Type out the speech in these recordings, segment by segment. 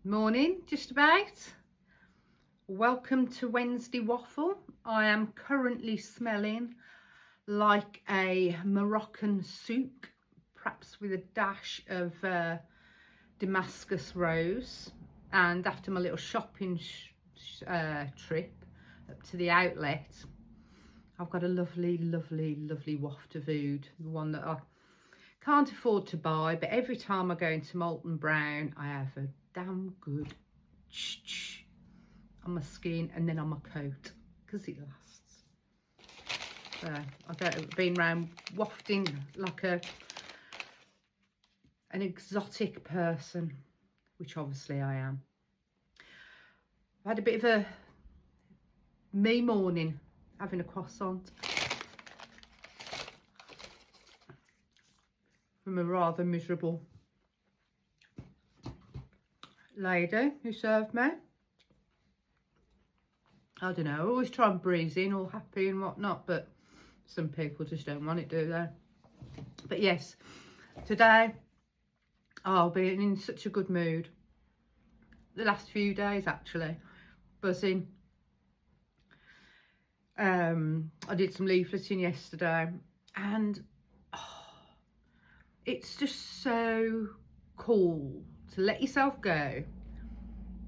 Morning, just about. Welcome to Wednesday Waffle. I am currently smelling like a Moroccan souk, perhaps with a dash of Damascus rose. And after my little shopping trip up to the outlet, I've got a lovely waft of food, the one that I can't afford to buy, but every time I go into Molten Brown, I have a damn good on my skin and then on my coat because it lasts. So I don't been around wafting like an exotic person, which obviously I am. I had a bit of a me morning having a croissant from a rather miserable lady who served me. I don't know, I always try and breeze in all happy and whatnot, but some people just don't want it, do they? But yes, today I'll be in such a good mood. The last few days actually, buzzing. I did some leafleting yesterday and it's just so cool to let yourself go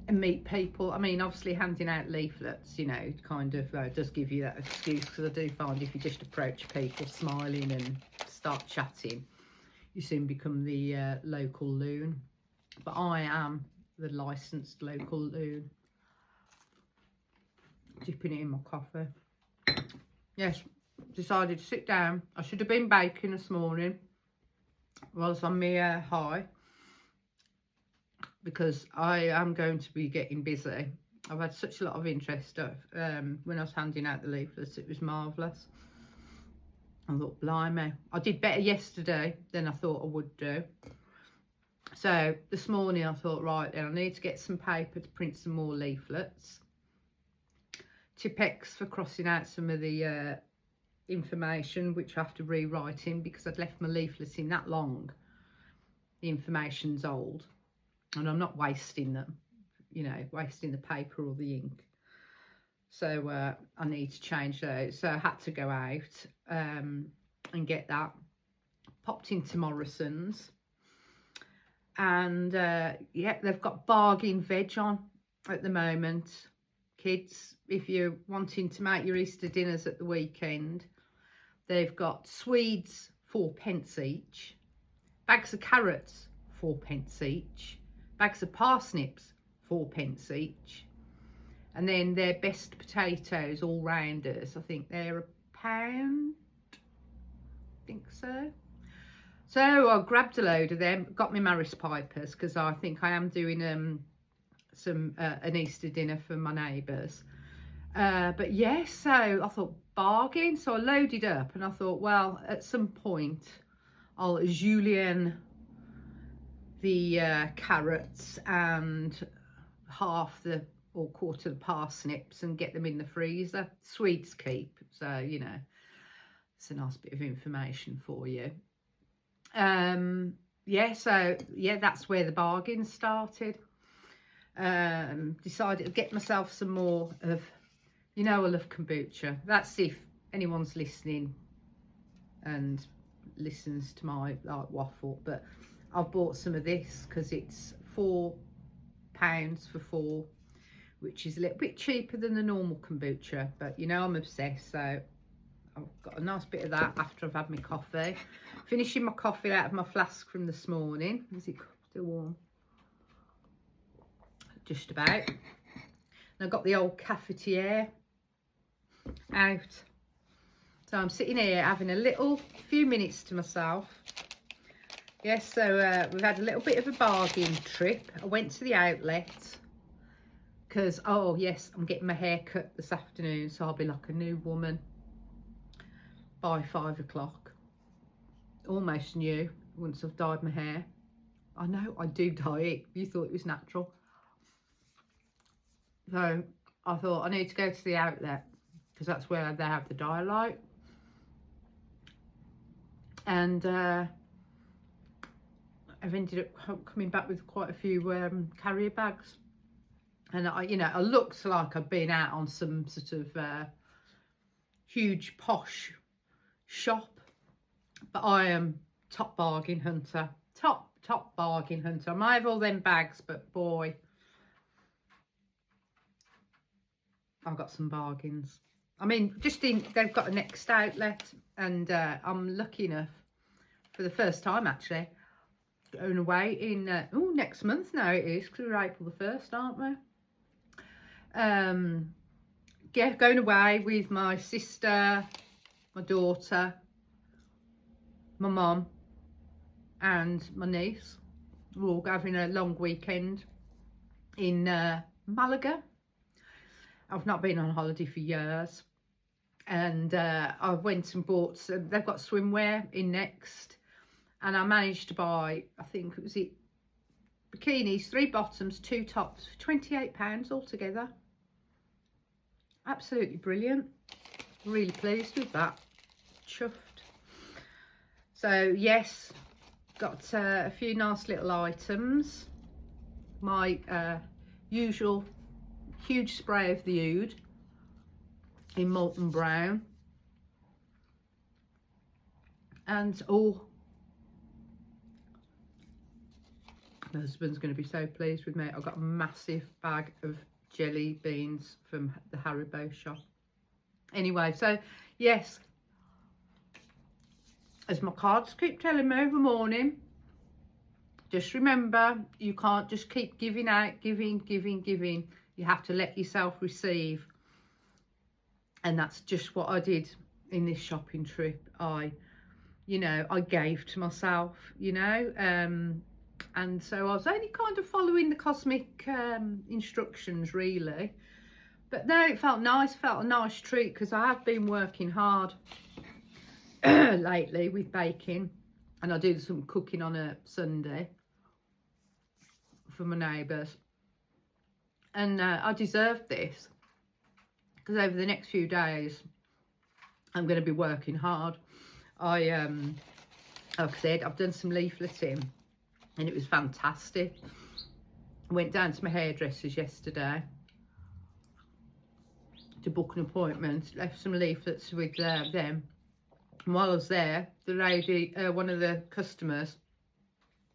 and meet people. I mean, obviously handing out leaflets, you know, kind of does give you that excuse, because I do find if you just approach people smiling and start chatting, you soon become the local loon. But I am the licensed local loon. Dipping it in my coffee. Yes, decided to sit down. I should have been baking this morning. I was on my high, because I am going to be getting busy. I've had such a lot of interest when I was handing out the leaflets. It was marvellous. I thought, blimey, I did better yesterday than I thought I would do. So this morning I thought, right then, I need to get some paper to print some more leaflets. Tipex for crossing out some of the information which I have to rewrite in, because I'd left my leaflets in that long. The information's old and I'm not wasting them, you know, wasting the paper or the ink. So I need to change those. So I had to go out and get that. Popped into Morrison's, and yeah, they've got bargain veg on at the moment. Kids, if you're wanting to make your Easter dinners at the weekend, they've got Swedes 4p each, bags of carrots 4p each, bags of parsnips 4p each, and then their best potatoes, all rounders, I think they're £1, I think so. So I grabbed a load of them, got my Maris Pipers, because I think I am doing an Easter dinner for my neighbours. But yes, so I thought bargain. So I loaded up and I thought, well, at some point I'll julienne the carrots and half the or quarter the parsnips and get them in the freezer. Swedes keep, so you know, it's a nice bit of information for you. Yeah, so yeah, that's where the bargain started. Decided to get myself some more of, you know, I love kombucha. That's if anyone's listening and listens to my waffle, but I've bought some of this because it's £4 for 4, which is a little bit cheaper than the normal kombucha, but you know I'm obsessed, so I've got a nice bit of that after I've had my coffee. Finishing my coffee out of my flask from this morning. Is it still warm? Just about. And I've got the old cafetiere out. So I'm sitting here having a little few minutes to myself. Yes, so we've had a little bit of a bargain trip. I went to the outlet because, oh yes, I'm getting my hair cut this afternoon, so I'll be like a new woman by 5 o'clock. Almost new once I've dyed my hair. I know I do dye it. You thought it was natural. So I thought I need to go to the outlet because that's where they have the dye light. And I've ended up coming back with quite a few carrier bags. And I looked like I've been out on some sort of huge posh shop, but I am top bargain hunter. Top bargain hunter. I might have all them bags, but boy, I've got some bargains. I mean, they've got a next outlet, and I'm lucky enough, for the first time actually, going away in next month now it is, because we're April the 1st, aren't we? Yeah, going away with my sister, my daughter, my mum and my niece. We're all having a long weekend in Malaga. I've not been on holiday for years, and I went and bought they've got swimwear in Next, and I managed to buy, I think it was bikinis, 3 bottoms, 2 tops for £28 altogether. Absolutely brilliant. Really pleased with that. Chuffed. So yes, got a few nice little items. My usual huge spray of the oud in molten brown, and my husband's going to be so pleased with me. I've got a massive bag of jelly beans from the Haribo shop. Anyway, so yes, as my cards keep telling me every morning, just remember, you can't just keep giving out, giving. You have to let yourself receive. And that's just what I did in this shopping trip. I gave to myself, and so I was only kind of following the cosmic instructions really. But no, it felt nice, felt a nice treat, because I have been working hard lately with baking, and I do some cooking on a Sunday for my neighbours, and I deserved this, because over the next few days I'm going to be working hard. Like I said, I've done some leafleting, and it was fantastic. I went down to my hairdresser's yesterday to book an appointment, left some leaflets with them. And while I was there, the lady, one of the customers,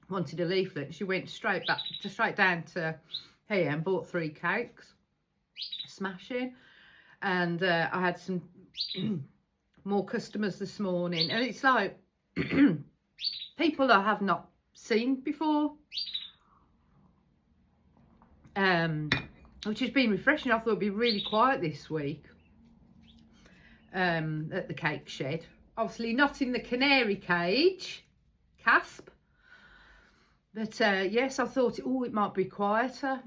wanted a leaflet. She went straight down to here and bought 3 cakes. Smashing. And I had some more customers this morning, and it's like people I have not seen before, which has been refreshing. I thought it'd be really quiet this week at the cake shed. Obviously not in the canary cage, Casp, but yes, I thought it might be quieter,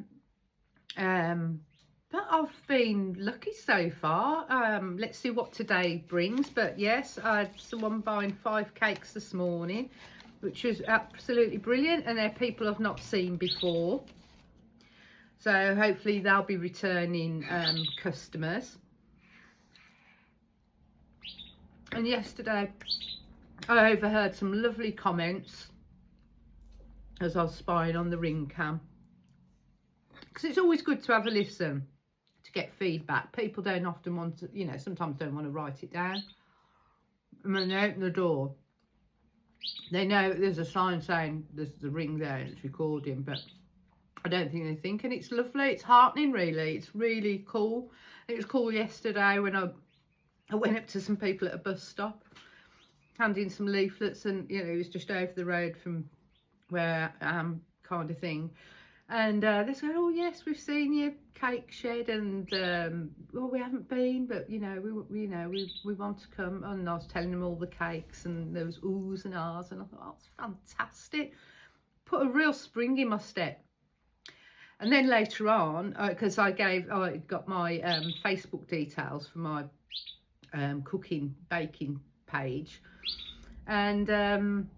but I've been lucky so far. Let's see what today brings. But yes, I had someone buying 5 cakes this morning, which was absolutely brilliant, and they're people I've not seen before. So hopefully they'll be returning customers. And yesterday I overheard some lovely comments as I was spying on the ring cam, because it's always good to have a listen to get feedback. People don't often want to, sometimes don't want to write it down. And when they open the door, they know there's a sign saying there's the ring there and it's recording, but I don't think they think. And it's lovely, it's heartening really, it's really cool. It was cool yesterday when I went up to some people at a bus stop, handing some leaflets, and it was just over the road from where I am, kind of thing. And they said, "Oh yes, we've seen your cake shed, and well, we haven't been, but we want to come." And I was telling them all the cakes, and there was oohs and ahs, and I thought, "Oh, it's fantastic." Put a real spring in my step. And then later on, because I got my Facebook details for my baking page, and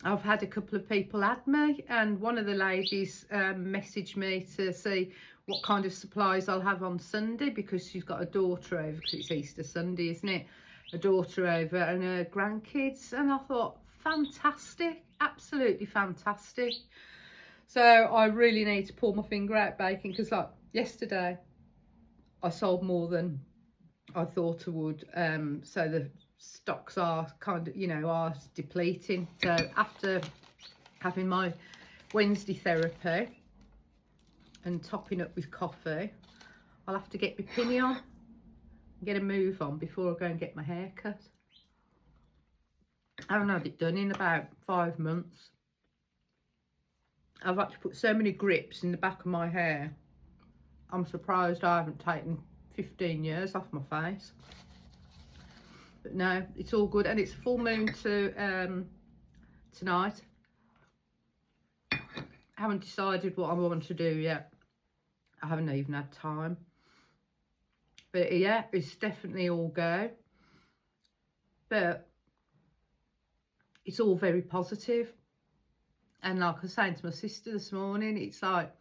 I've had a couple of people add me, and one of the ladies messaged me to see what kind of supplies I'll have on Sunday, because she's got a daughter over, because it's Easter Sunday, isn't it? A daughter over and her grandkids, and I thought, fantastic. absolutely fantastic. So I really need to pull my finger out baking, because like yesterday I sold more than I thought I would. So the stocks are kind of, you know, are depleting. So after having my Wednesday therapy and topping up with coffee, I'll have to get my pinny on and get a move on before I go and get my hair cut. I haven't had it done in about 5 months. I've had to put so many grips in the back of my hair. I'm surprised I haven't taken 15 years off my face. But no, it's all good. And it's full moon tonight. I haven't decided what I want to do yet. I haven't even had time. But yeah, it's definitely all go. But it's all very positive. And like I was saying to my sister this morning, it's like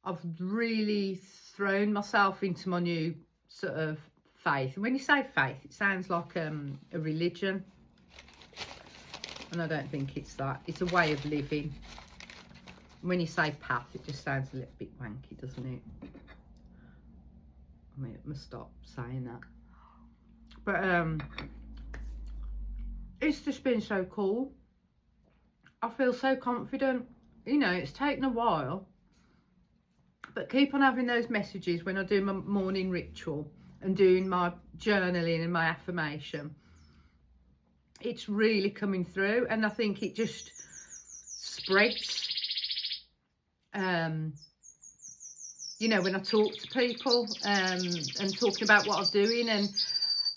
I've really thrown myself into my new sort of faith. And when you say faith, it sounds like a religion. And I don't think it's that. It's a way of living. When you say path, it just sounds a little bit wanky, doesn't it? I mean, I must stop saying that. But it's just been so cool. I feel so confident. You know, it's taken a while, but keep on having those messages when I do my morning ritual and doing my journaling and my affirmation. It's really coming through, and I think it just spreads. You know, when I talk to people and talking about what I'm doing, and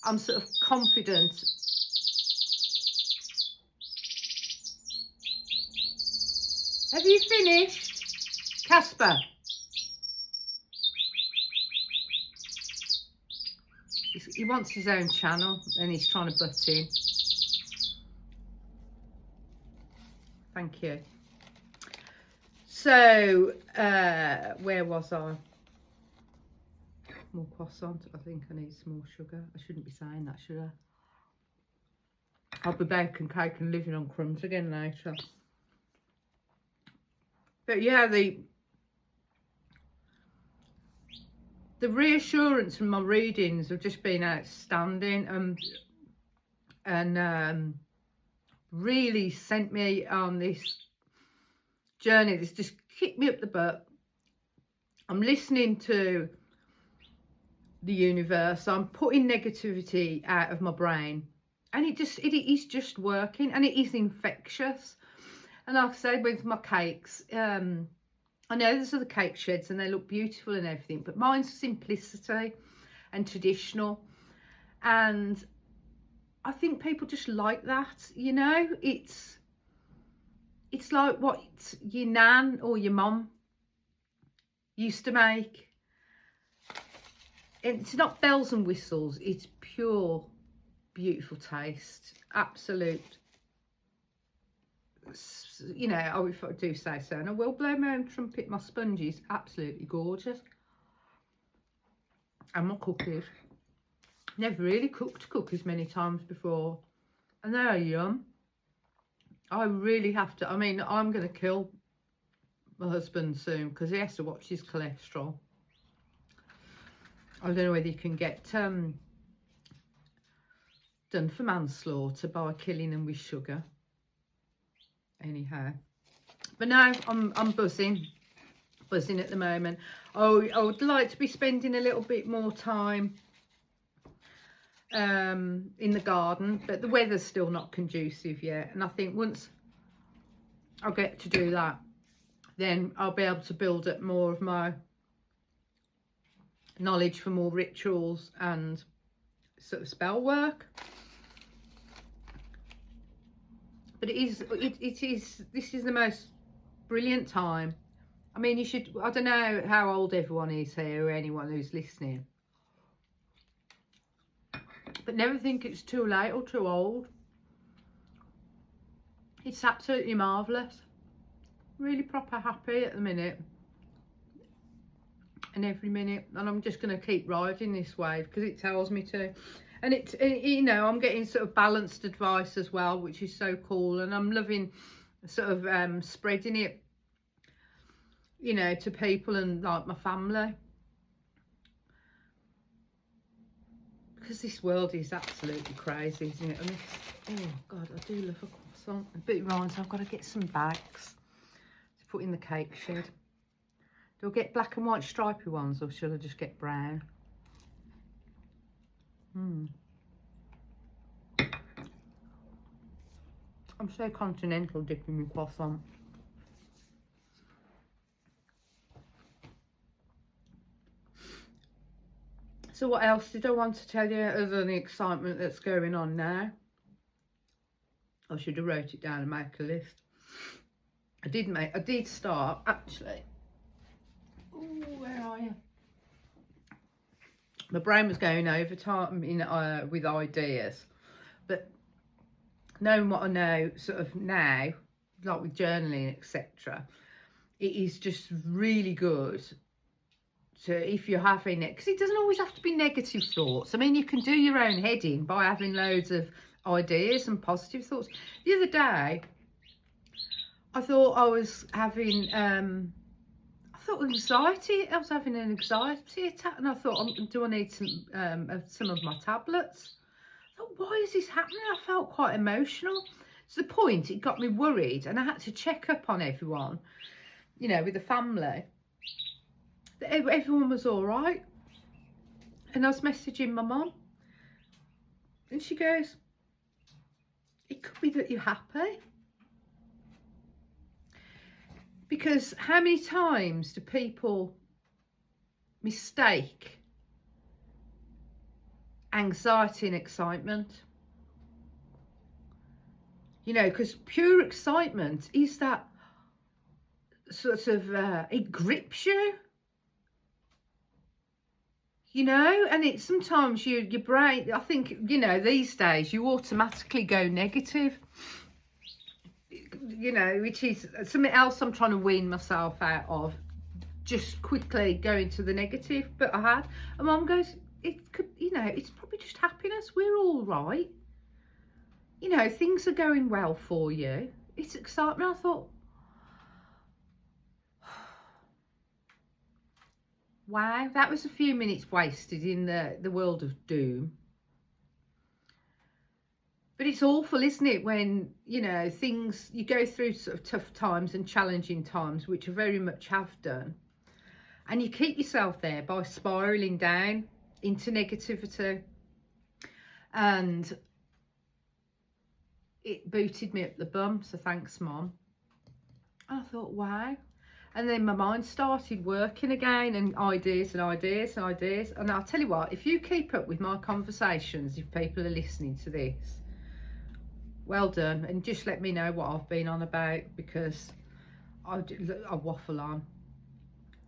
I'm sort of confident. Have you finished, Casper? He wants his own channel and he's trying to butt in. Thank you. So, where was I? More croissant. I think I need some more sugar. I shouldn't be saying that, should I? I'll be baking cake and living on crumbs again later. But yeah, the reassurance from my readings have just been outstanding, and really sent me on this journey that's just kicked me up the butt. I'm listening to the universe. I'm putting negativity out of my brain, and it is just working, and it is infectious. And like I said, with my cakes, I know there's other cake sheds and they look beautiful and everything, but mine's simplicity and traditional. And I think people just like that, you know. It's like what your nan or your mum used to make. It's not bells and whistles, it's pure, beautiful taste. Absolute. You know, if I do say so, and I will blow my own trumpet, my sponge is absolutely gorgeous. And my cookies. Never really cooked cookies many times before, and they're yum. I really have to, I mean, I'm going to kill my husband soon because he has to watch his cholesterol. I don't know whether you can get done for manslaughter by killing them with sugar. Anyhow, but now I'm buzzing at the moment. Oh, I would like to be spending a little bit more time in the garden, but the weather's still not conducive yet, and I think once I get to do that, then I'll be able to build up more of my knowledge for more rituals and sort of spell work. But this is the most brilliant time. I mean, you should, I don't know how old everyone is here or anyone who's listening, but never think it's too late or too old. It's absolutely marvellous. Really proper happy at the minute and every minute, and I'm just going to keep riding this wave because it tells me to. And you know, I'm getting sort of balanced advice as well, which is so cool. And I'm loving sort of spreading it, you know, to people and like my family. Because this world is absolutely crazy, isn't it? And oh God, I do love a croissant. But it reminds me, I've got to get some bags to put in the cake shed. Do I get black and white stripy ones, or should I just get brown? I'm so continental dipping my croissant. So what else did I want to tell you other than the excitement that's going on now? I should have wrote it down and make a list. I did start actually. Ooh, where are you? My brain was going overtime with ideas, but knowing what I know sort of now, like with journaling, etc., it is just really good. So if you're having it, because it doesn't always have to be negative thoughts. I mean, you can do your own heading by having loads of ideas and positive thoughts. The other day, I thought I was having, anxiety. I was having an anxiety attack, and I thought, do I need some of my tablets? I thought, why is this happening? I felt quite emotional. To the point, it got me worried, and I had to check up on everyone, you know, with the family. Everyone was all right. And I was messaging my mum, and she goes, it could be that you're happy. Because how many times do people mistake anxiety and excitement? You know, because pure excitement is that sort of, it grips you. You know, and it's sometimes your brain, I think, you know, these days you automatically go negative, you know, which is something else I'm trying to wean myself out of, just quickly going to the negative. But I had, and Mum goes, it could, you know, it's probably just happiness. We're all right. You know, things are going well for you. It's excitement. I thought, wow, that was a few minutes wasted in the world of doom. But it's awful, isn't it, when, you know, things, you go through sort of tough times and challenging times, which I very much have done, and you keep yourself there by spiralling down into negativity. And it booted me up the bum, so thanks, Mum. I thought, wow. And then my mind started working again, and ideas and ideas and ideas. And I'll tell you what, if you keep up with my conversations, if people are listening to this, well done. And just let me know what I've been on about, because I waffle on.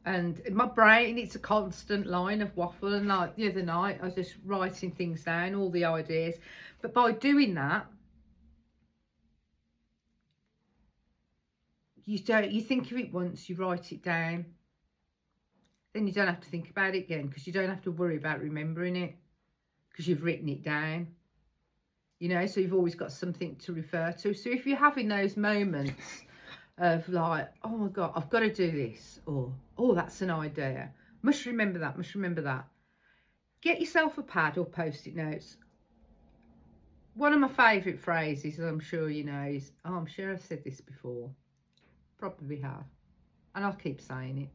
And my brain, it's a constant line of waffle. And like the other night, I was just writing things down, all the ideas. But by doing that, you think of it once, you write it down, then you don't have to think about it again, because you don't have to worry about remembering it, because you've written it down, you know. So you've always got something to refer to. So if you're having those moments of like, oh my God, I've got to do this, or oh, that's an idea, must remember that, get yourself a pad or post-it notes. One of my favourite phrases, I'm sure you know, is, oh, I'm sure I've said this before. Probably have, and I'll keep saying it.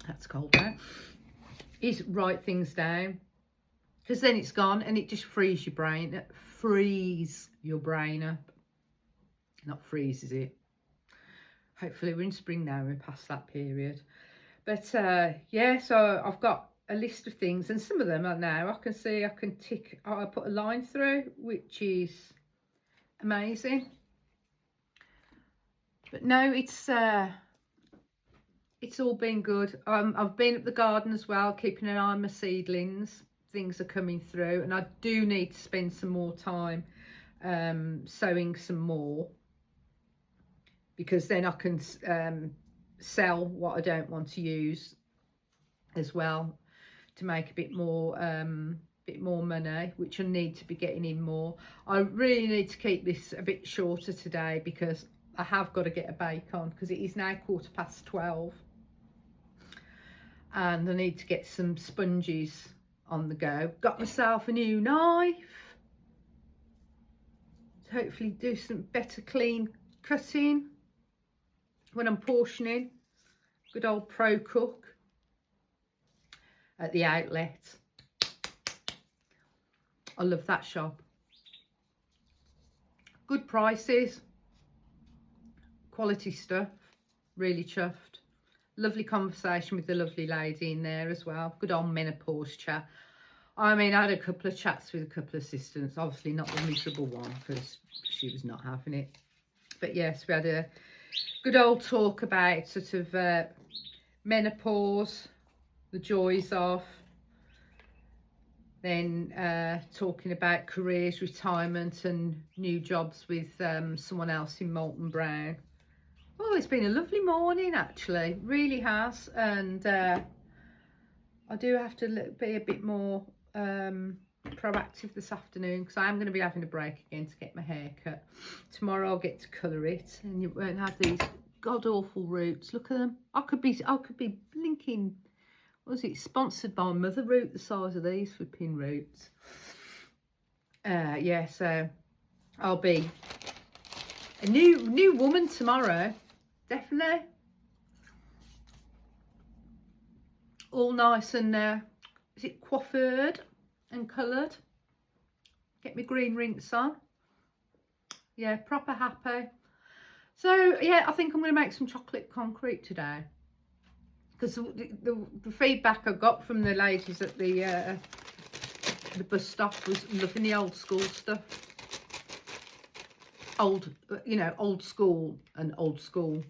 That's cold now. Is write things down, because then it's gone, and it just frees your brain. It frees your brain up. Not freezes it. Hopefully we're in spring now. We're past that period. But yeah, so I've got a list of things, and some of them are now I can see I can tick. I put a line through, which is amazing. But no, it's all been good. I've been at the garden as well, keeping an eye on my seedlings. Things are coming through, and I do need to spend some more time sowing some more, because then I can sell what I don't want to use as well, to make a bit more money, which I need to be getting in more. I really need to keep this a bit shorter today because I have got to get a bake on, because it is now 12:15 and I need to get some sponges on the go. Got myself a new knife to hopefully do some better clean cutting when I'm portioning. Good old Pro Cook at the outlet. I love that shop. Good prices, quality stuff, really chuffed. Lovely conversation with the lovely lady in there as well. Good old menopause chat. I mean, I had a couple of chats with a couple of assistants, obviously not the miserable one because she was not having it. But yes, we had a good old talk about sort of menopause, the joys of, then talking about careers, retirement and new jobs with someone else in Molton Brown. Oh, it's been a lovely morning actually, really has. And I do have to be a bit more proactive this afternoon, because I am going to be having a break again to get my hair cut. Tomorrow I'll get to colour it and you won't have these god awful roots. Look at them. I could be blinking, what was it, sponsored by Mother Root, the size of these flipping roots. Yeah, so I'll be a new woman tomorrow, definitely. All nice and is it coiffured and coloured? Get my green rinse on. Yeah, proper happy. So yeah, I think I'm going to make some chocolate concrete today, because the feedback I got from the ladies at the bus stop was loving the old school stuff. Old school and old school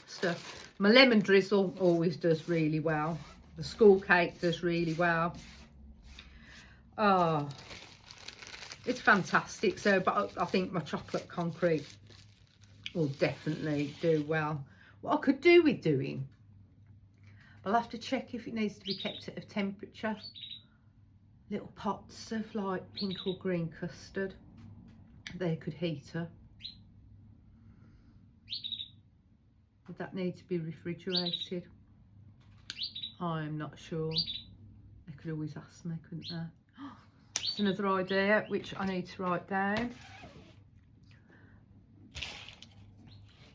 stuff. My lemon drizzle always does really well. The school cake does really well. Oh, it's fantastic. So, but I think my chocolate concrete will definitely do well. What I could do with doing, I'll have to check if it needs to be kept at a temperature. Little pots of like pink or green custard, they could heat up. Would that need to be refrigerated? I'm not sure. They could always ask me, couldn't they? It's another idea which I need to write down.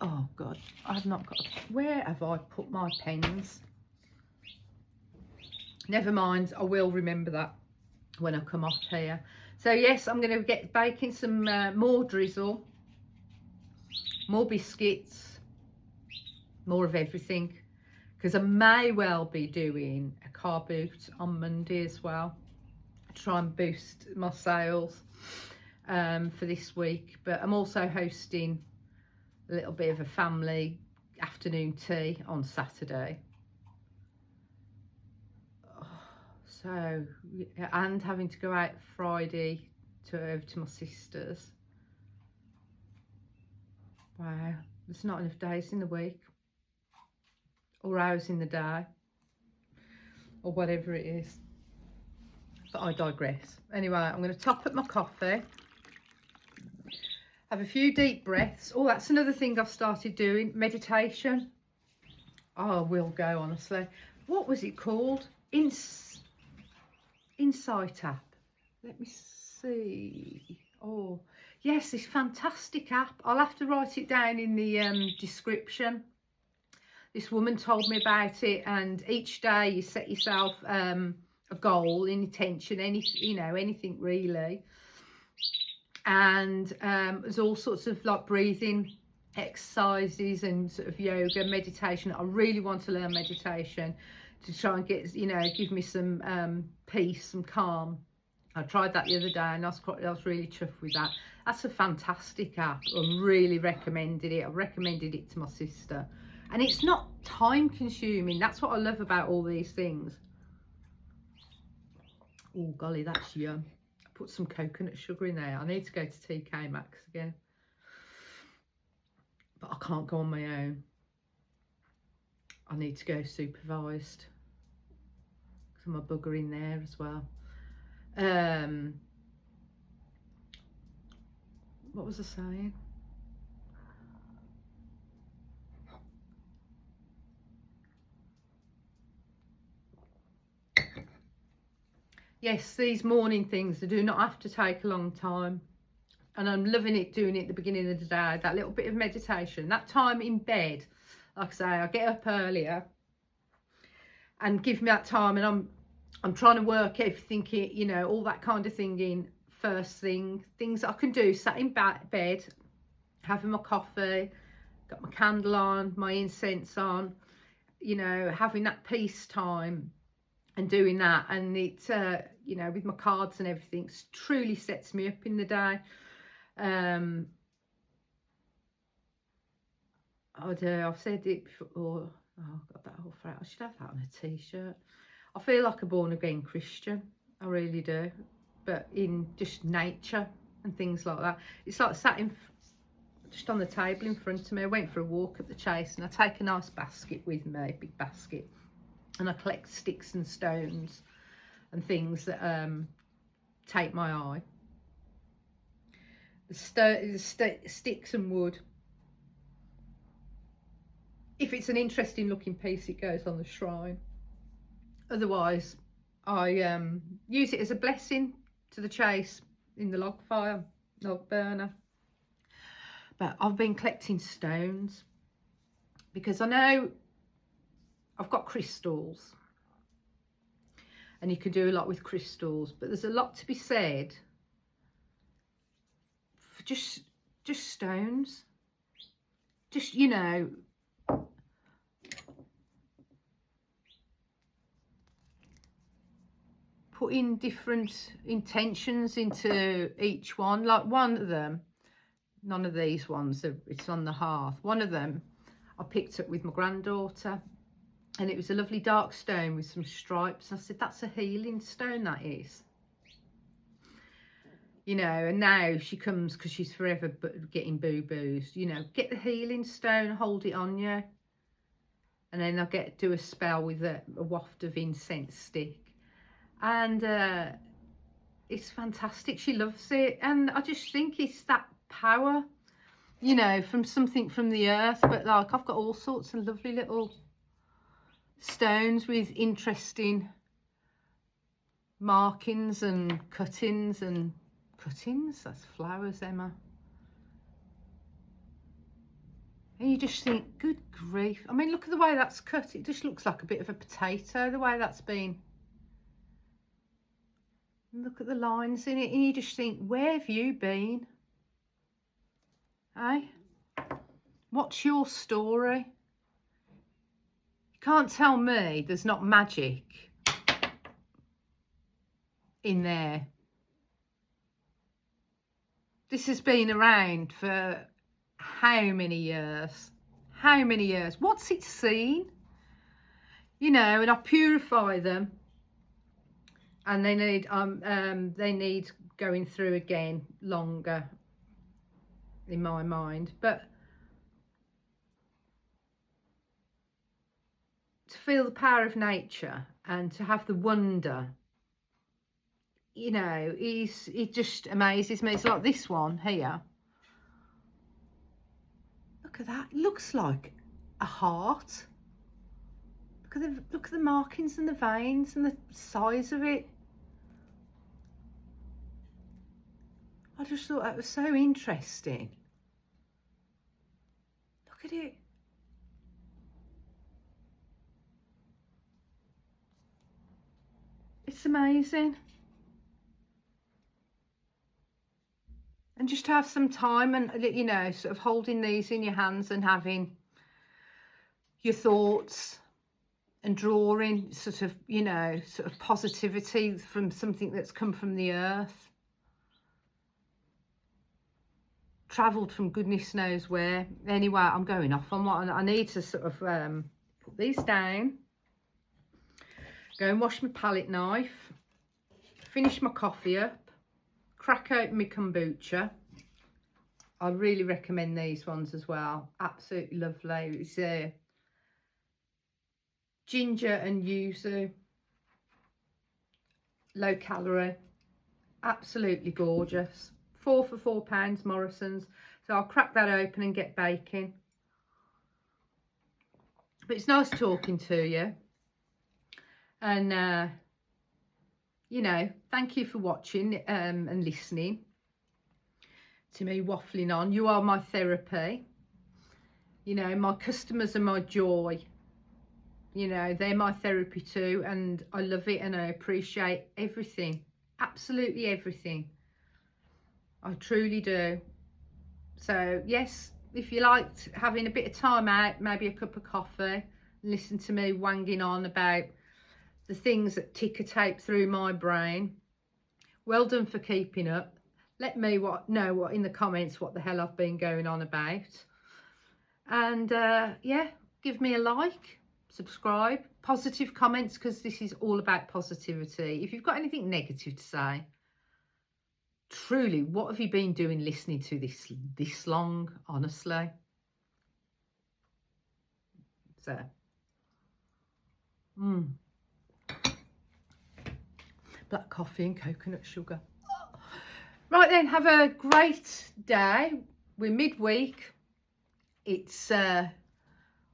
Oh God, I've not got. Where have I put my pens? Never mind, I will remember that when I come off here. So yes, I'm going to get baking some more drizzle, more biscuits, more of everything, because I may well be doing a car boot on Monday as well, try and boost my sales for this week. But I'm also hosting a little bit of a family afternoon tea on Saturday. So, and having to go out Friday over to my sister's. Wow, there's not enough days in the week or hours in the day or whatever it is. But I digress. Anyway, I'm going to top up my coffee, have a few deep breaths. Oh, that's another thing I've started doing, meditation. Oh, I will go, honestly. What was it called? Insight app. Let me see. Oh yes, this fantastic app. I'll have to write it down in the description. This woman told me about it, and each day you set yourself a goal, an intention, anything really. And there's all sorts of like breathing exercises and sort of yoga, meditation. I really want to learn meditation to try and get, give me some peace, some calm. I tried that the other day and I was really chuffed with that. That's a fantastic app. I really recommended it. I recommended it to my sister. And it's not time consuming. That's what I love about all these things. Oh golly, that's yum. I put some coconut sugar in there. I need to go to TK Maxx again. But I can't go on my own. I need to go supervised. Some of bugger in there as well. What was I saying? Yes, these morning things, they do not have to take a long time. And I'm loving it, doing it at the beginning of the day, that little bit of meditation, that time in bed. Like I say, I get up earlier and give me that time, and I'm trying to work everything, you know, all that kind of thing in first thing. Things I can do, sat in bed, having my coffee, got my candle on, my incense on, you know, having that peace time and doing that. And it, you know, with my cards and everything, truly sets me up in the day. I've said it before. Oh, I've got that whole phrase. I should have that on a t-shirt. I feel like a born again Christian. I really do. But in just nature and things like that. It's like sat in just on the table in front of me. I went for a walk at the Chase, and I take a nice basket with me, big basket, and I collect sticks and stones and things that take my eye. The sticks and wood. If it's an interesting looking piece, it goes on the shrine. Otherwise, I use it as a blessing to the Chase in the log burner. But I've been collecting stones because I know I've got crystals, and you can do a lot with crystals, but there's a lot to be said for just stones. Just, you know, putting different intentions into each one. Like one of them, none of these ones, it's on the hearth. One of them I picked up with my granddaughter, and it was a lovely dark stone with some stripes. I said, that's a healing stone, that is. You know, and now she comes, because she's forever getting boo-boos, you know, get the healing stone, hold it on you. And then I'll do a spell with a waft of incense stick. And it's fantastic. She loves it. And I just think it's that power, you know, from something from the earth. But like, I've got all sorts of lovely little stones with interesting markings and cuttings. That's flowers, Emma. And you just think, good grief. I mean, look at the way that's cut. It just looks like a bit of a potato, the way that's been. Look at the lines in it, and you just think, where have you been? Eh? What's your story? You can't tell me there's not magic in there. This has been around for how many years? How many years? What's it seen? You know, and I purify them, and they need going through again longer, in my mind. But to feel the power of nature and to have the wonder, you know, it just amazes me. It's like this one here. Look at that. It looks like a heart. Look at the markings and the veins and the size of it. I just thought that was so interesting. Look at it. It's amazing. And just to have some time and, you know, sort of holding these in your hands and having your thoughts and drawing sort of, you know, sort of positivity from something that's come from the earth. Travelled from goodness knows where. Anyway, I'm going off on what I need to sort of put these down. Go and wash my palette knife. Finish my coffee up. Crack open my kombucha. I really recommend these ones as well. Absolutely lovely. It's ginger and yuzu. low calorie, absolutely gorgeous. 4 for £4, Morrison's. So I'll crack that open and get baking. But it's nice talking to you. And, you know, thank you for watching and listening to me waffling on. You are my therapy. You know, my customers are my joy. You know, they're my therapy too, and I love it and I appreciate everything, absolutely everything. I truly do. So yes, if you liked having a bit of time out, maybe a cup of coffee, listen to me wanging on about the things that ticker tape through my brain, well done for keeping up. Let me know what in the comments what the hell I've been going on about. And yeah, give me a like, subscribe, positive comments, because this is all about positivity. If you've got anything negative to say, truly, what have you been doing listening to this long, honestly? So, black coffee and coconut sugar. Right then, have a great day. We're midweek. It's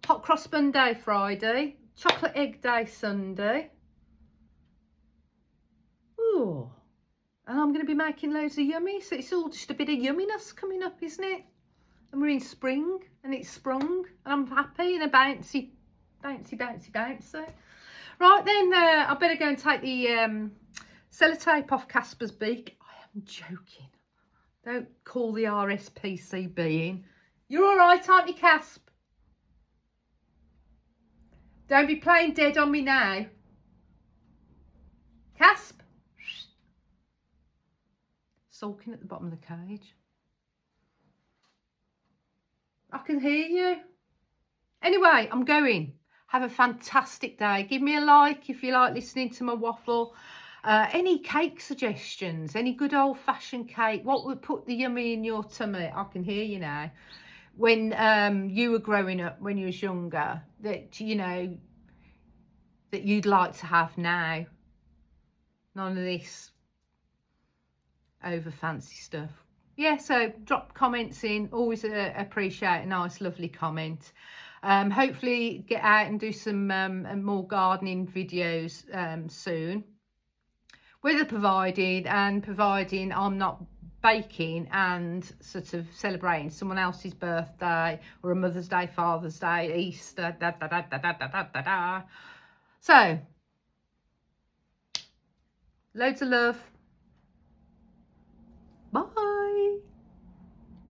hot cross bun day Friday, chocolate egg day Sunday. Ooh, and I'm going to be making loads of yummy. So it's all just a bit of yumminess coming up, isn't it? And we're in spring and it's sprung and I'm happy in a bouncy. Right then, I better go and take the sellotape off Casper's beak. I am joking. Don't call the RSPCB in. You're all right, aren't you, Casp? Don't be playing dead on me now. Casp? Sulking at the bottom of the cage. I can hear you. Anyway, I'm going. Have a fantastic day. Give me a like if you like listening to my waffle. Any cake suggestions? Any good old-fashioned cake? What would put the yummy in your tummy? I can hear you now. When you were growing up, when you was younger, that, you know, that you'd like to have now. None of this over fancy stuff. Yeah, so drop comments in. Always appreciate a nice, lovely comment. Hopefully get out and do some more gardening videos soon. Weather provided, and providing I'm not baking and sort of celebrating someone else's birthday or a Mother's Day, Father's Day, Easter, So, loads of love. Bye.